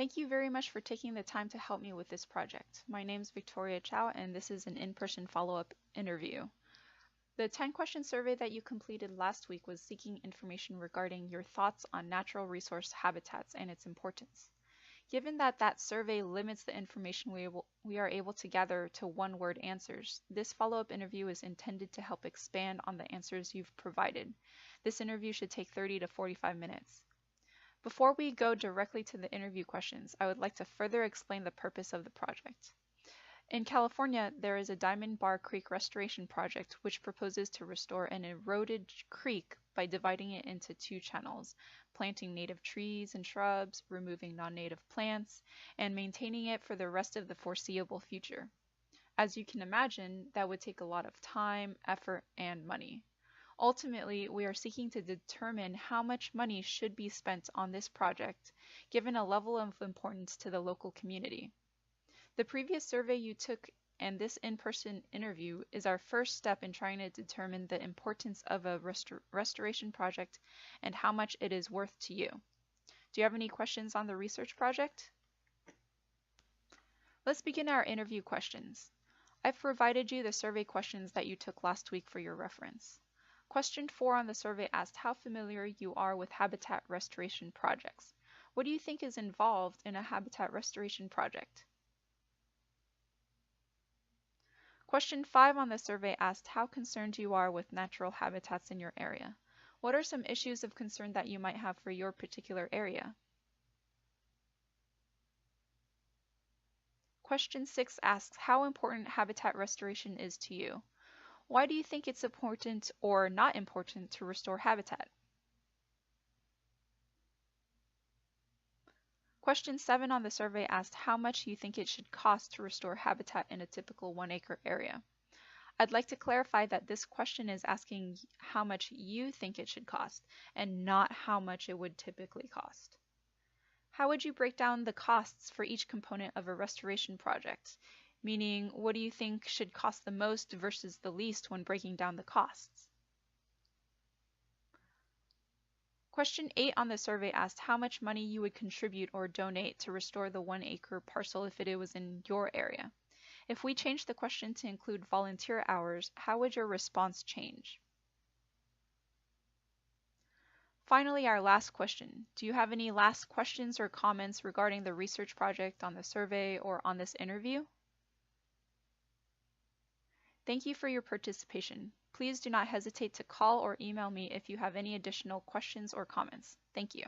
Thank you very much for taking the time to help me with this project. My name is Victoria Chow, and this is an in-person follow-up interview. The 10-question survey that you completed last week was seeking information regarding your thoughts on natural resource habitats and its importance. Given that that survey limits the information we are able to gather to one-word answers, this follow-up interview is intended to help expand on the answers you've provided. This interview should take 30 to 45 minutes. Before we go directly to the interview questions, I would like to further explain the purpose of the project. In California, there is a Diamond Bar Creek restoration project which proposes to restore an eroded creek by dividing it into two channels, planting native trees and shrubs, removing non-native plants, and maintaining it for the rest of the foreseeable future. As you can imagine, that would take a lot of time, effort, and money. Ultimately, we are seeking to determine how much money should be spent on this project, given a level of importance to the local community. The previous survey you took and this in-person interview is our first step in trying to determine the importance of a restoration project and how much it is worth to you. Do you have any questions on the research project? Let's begin our interview questions. I've provided you the survey questions that you took last week for your reference. Question 4 on the survey asked how familiar you are with habitat restoration projects. What do you think is involved in a habitat restoration project? Question 5 on the survey asked how concerned you are with natural habitats in your area. What are some issues of concern that you might have for your particular area? Question 6 asks how important habitat restoration is to you. Why do you think it's important or not important to restore habitat? Question 7 on the survey asked how much you think it should cost to restore habitat in a typical 1-acre area. I'd like to clarify that this question is asking how much you think it should cost and not how much it would typically cost. How would you break down the costs for each component of a restoration project? Meaning, what do you think should cost the most versus the least when breaking down the costs? Question 8 on the survey asked how much money you would contribute or donate to restore the 1-acre parcel if it was in your area. If we change the question to include volunteer hours, how would your response change? Finally, our last question. Do you have any last questions or comments regarding the research project on the survey or on this interview? Thank you for your participation. Please do not hesitate to call or email me if you have any additional questions or comments. Thank you.